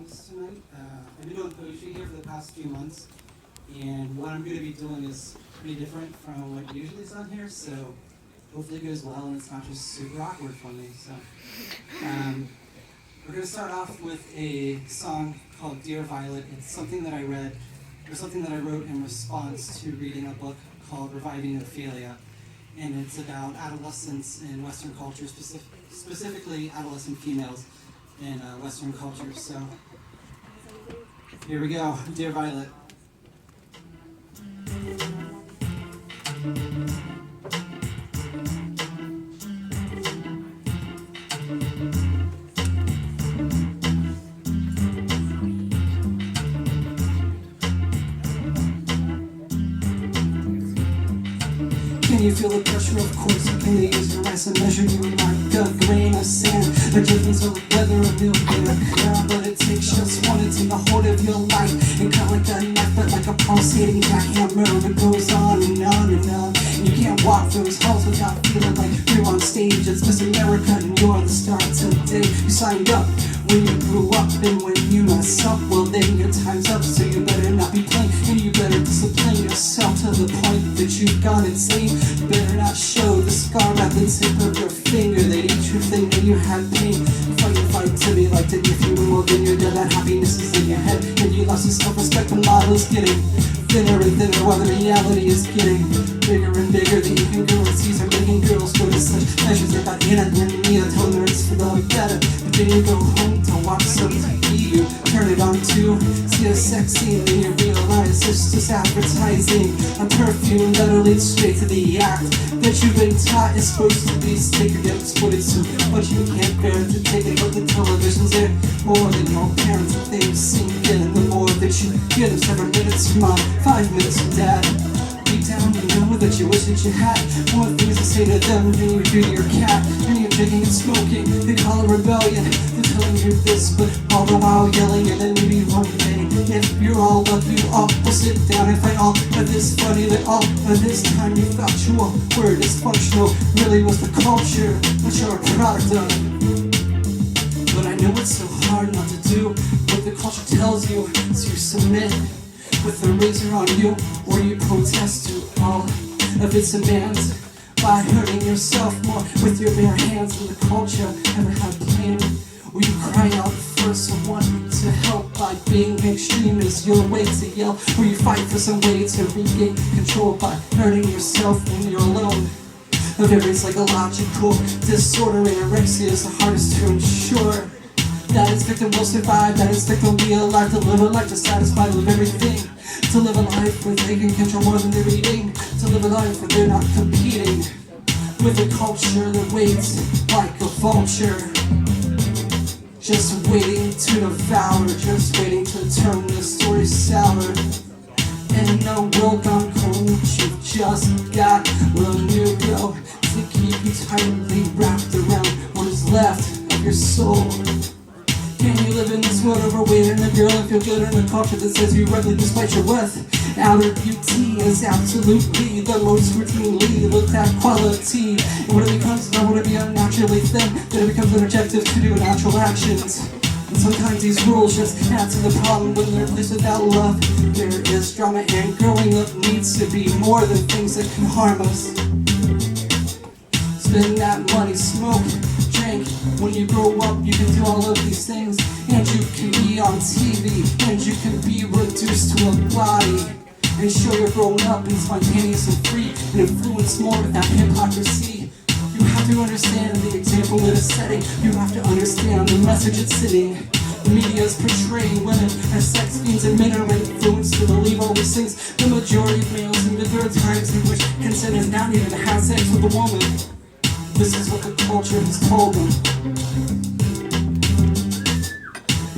poems tonight. I've been doing poetry here for the past few months, and what I'm going to be doing is pretty different from what usually is on here, so hopefully it goes well and it's not just super awkward for me. So, we're going to start off with a song called Dear Violet. It's something that I read, or something that I wrote in response to reading a book called Reviving Ophelia, and it's about adolescents in Western culture, specifically adolescent females in Western culture. So here we go, Dear Violet. Can you feel the pressure? Of course you can. They use your eyes to measure you like a grain of sand. The difference of whether a meal yeah, but it takes just one to take a hold of your life and cut like a knife, but like a pulsating jackhammer. It goes on and on and on. And you can't walk those halls without feeling like you're on stage. It's Miss America and you're the star today. You signed up when you grew up, and when you mess up, well then your time's up. So you better not be playing, and you better discipline yourself to the point that you've gone insane. You better not show the scar at the tip of your finger that each you think that you had pain. Fight to be like that. If you will, then you're dead. That happiness is in your head, and you lost your self-respect. The model is getting thinner and thinner, while the reality is getting bigger and bigger. The incongruencies are making girls go to such measures that got in me. I told her it's for the better, but then you go home to watch some TV. You turn it on to see a sex scene, and you realize it's just advertising a perfume that'll lead straight to the act that you've been taught is supposed to be sacred. Yet it's what it's but you can't bear to take it. But the television's there more than your parents, and things sink in. The more that you get them, 7 minutes from mom, 5 minutes from dad. Deep down you know that you wish that you had more things to say to them than you do to your cat. And you're drinking and smoking, they call it rebellion. They're telling you this, but all the while yelling. And then maybe one day, if you're all lucky, you all will sit down and fight all of this. Funny that all of this time you thought your word dysfunctional really was the culture that you're a product of. But I know it's so hard not to do what the culture tells you, so you submit with a razor on you, or you protest to all of its demands by hurting yourself more with your bare hands than the culture ever had planned. Or you cry out for someone to help by being extreme is your way to yell, or you fight for some way to regain control by hurting yourself when you're alone. Of every psychological disorder, anorexia is the hardest to ensure that its victim will survive, that its victim will be alive, to live a life dissatisfied with everything, to live a life where they can control more than they're eating, to live a life where they're not competing with a culture that waits like a vulture, just waiting to devour, just waiting to turn the story sour. In a world gone cold, you've just got a new rope to keep you tightly wrapped around what is left of your soul. Can you live in this world overweight and a girl and feel good in a culture that says you're ugly despite your worth? Outer beauty is absolutely the most routinely looked at quality. And when it becomes not want to be unnaturally thin, then it becomes an objective to do natural actions. And sometimes these rules just add to the problem when they're placed without love. There is drama, and growing up needs to be more than things that can harm us. Spend that money, smoke, drink. When you grow up, you can do all of these things, and you can be on TV, and you can be reduced to a body, and show you're grown up and spontaneous and free, and influence more without hypocrisy. You have to understand the example it is setting. You have to understand the message it's sending. The media is portraying women as sex fiends, and men are influenced to believe all these things. The majority of males admit there are times in which consent is not even to have sex with a woman. This is what the culture has told them.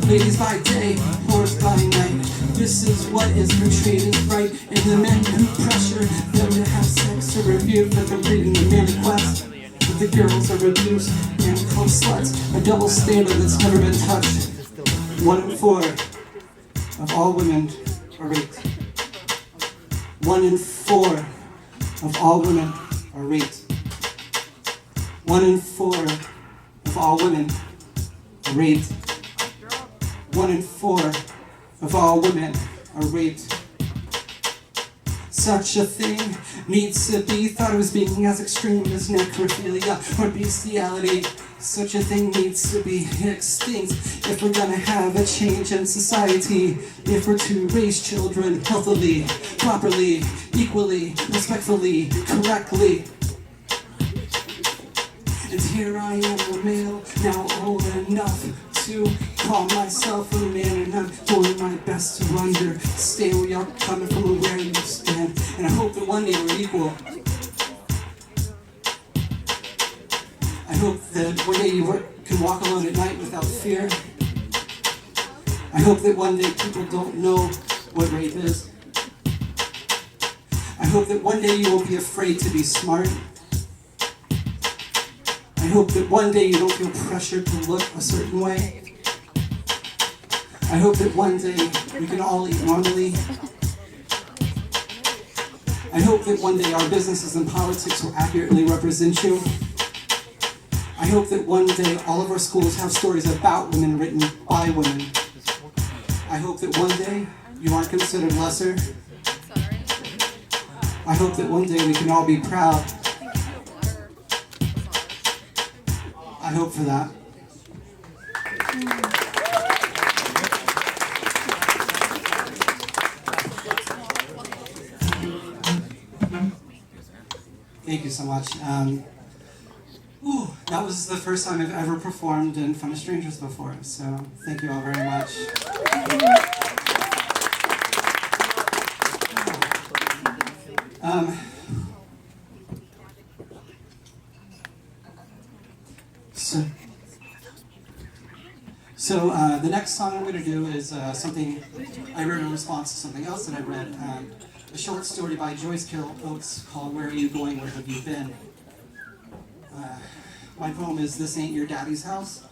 Ladies by day, whores by night. This is what is portrayed as right. And the men who pressure them to have sex are reviewed for completing the manly quest. But the girls are reduced and called sluts. A double standard that's never been touched. 1 in 4 of all women are raped. 1 in 4 of all women are raped. 1 in 4 of all women are raped. 1 in 4 of all women are raped. Such a thing needs to be. Thought it was being as extreme as necrophilia or bestiality. Such a thing needs to be extinct if we're gonna have a change in society. If we're to raise children healthily, properly, equally, respectfully, correctly. And here I am, a male, now old enough to call myself a man, and I'm doing my best to understand where you're coming from and where you stand. And I hope that one day we're equal. I hope that one day you can walk alone at night without fear. I hope that one day people don't know what rape is. I hope that one day you won't be afraid to be smart. I hope that one day you don't feel pressured to look a certain way. I hope that one day we can all eat normally. I hope that one day our businesses and politics will accurately represent you. I hope that one day all of our schools have stories about women written by women. I hope that one day you aren't considered lesser. I hope that one day we can all be proud. I hope for that. Thank you so much. That was the first time I've ever performed in front of strangers before, so thank you all very much. So the next song I'm going to do is something I wrote in response to something else that I read, a short story by Joyce Carol Oates called Where Are You Going, Where Have You Been? My poem is This Ain't Your Daddy's House,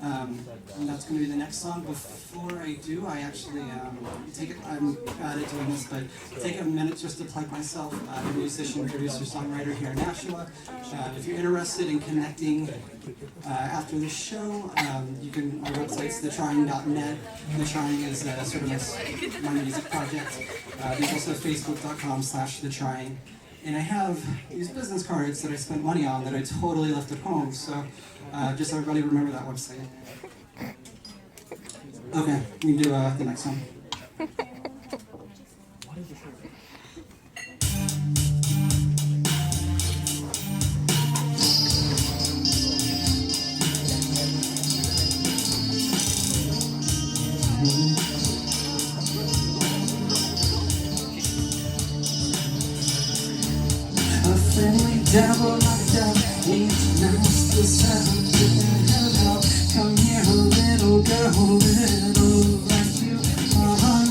and that's going to be the next song. Before I do, I actually I'm bad at doing this, but take a minute just to plug myself. I'm a musician, producer, songwriter here in Nashua. If you're interested in connecting after the show, you can, our website's thetrying.net. The Trying is sort of my music project. There's also facebook.com/thetrying. And I have these business cards that I spent money on that I totally left at home, so just everybody remember that website. Okay, we can do the next one. A friendly devil like that needs nice to sound. Hello, come here, little girl, little like you. No, I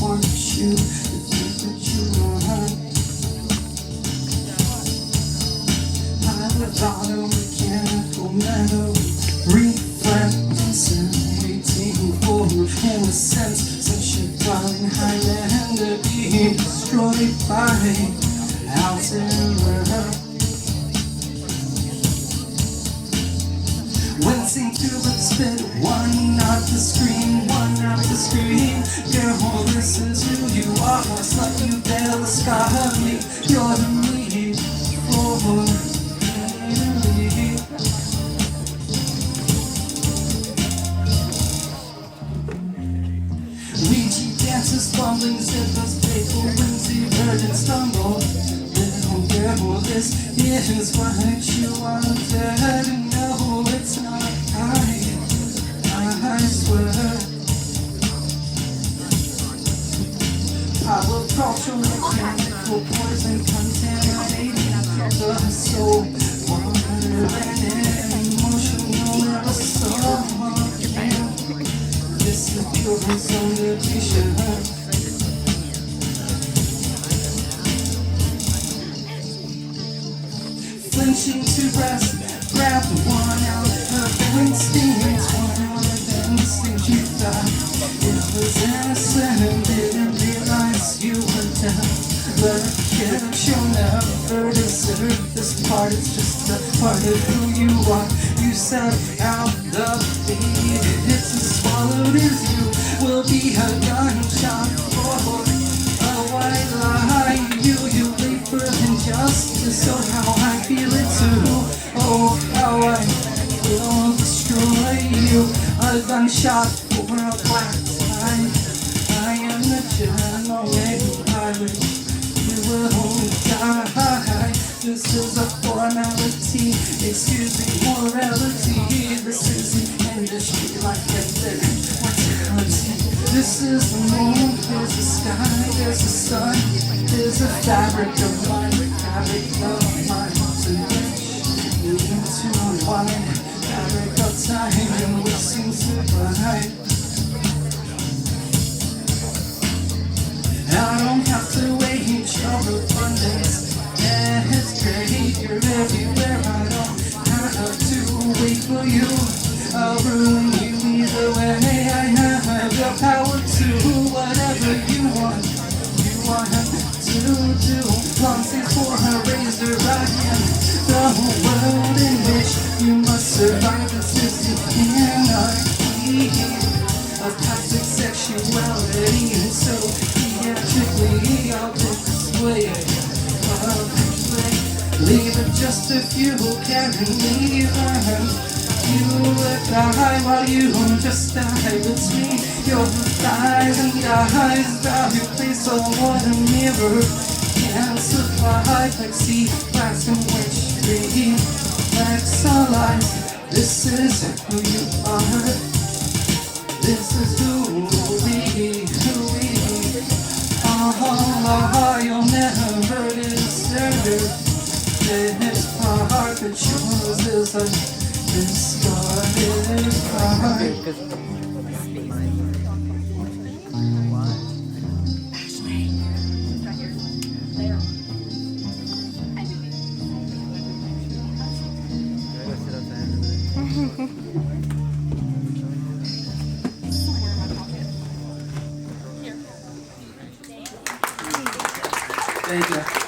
want you to think that you are right. I would thought a mechanical metal reflecting sun, waiting for innocence. Such a darling Highlander being destroyed by out in the wincing to the spit, one not the scream, one not the scream. Girl, this is who you are. Slut, you better scar me. You're the me for me. Ouija dances, fumbling zippers, playful whimsy, virgin stumble. Girl, this is what you wanted to know. It's not I swear. Power culture, mechanical poison contaminating the soul. Wonder and emotional, never so. This is pure resolution. Flinching to breast, grab one out of her instincts, one out of the instinct you thought it was innocent, didn't realize you were dead. But you'll never deserve this part, it's just a part of who you are. You suck out the feed. It's as swallowed as you will be a gunshot for a white lie. You leave for injustice, so how I feel it too. Oh, how I will destroy you. A gunshot for a black tie. I am the gentleman I wish you will die. This is a formality, excuse me, morality. This is the industry like Kaetzel, mortality. This is the moon, there's the sky, there's the sun, there's a fabric of life, fabric of life. To which we need to unwind, fabric of time, and we seem to blind. I don't have to wait your abundance. Yeah, it's great, you're everywhere. I don't have to wait for you. I'll ruin you either way. I have the power to whatever you want. You want to do. Long since for a razor, I am the world in which you must survive. This is the anarchy of toxic sexuality, and so theatrically I'll display leave it just a few carry me on. You would die while you just die between your thighs and eyes. Value place on what a mirror can supply. Plexi glass in which we exalize. This is who you are. This is who we are. You'll never deserve this part that yours is a discarded part. Thank you.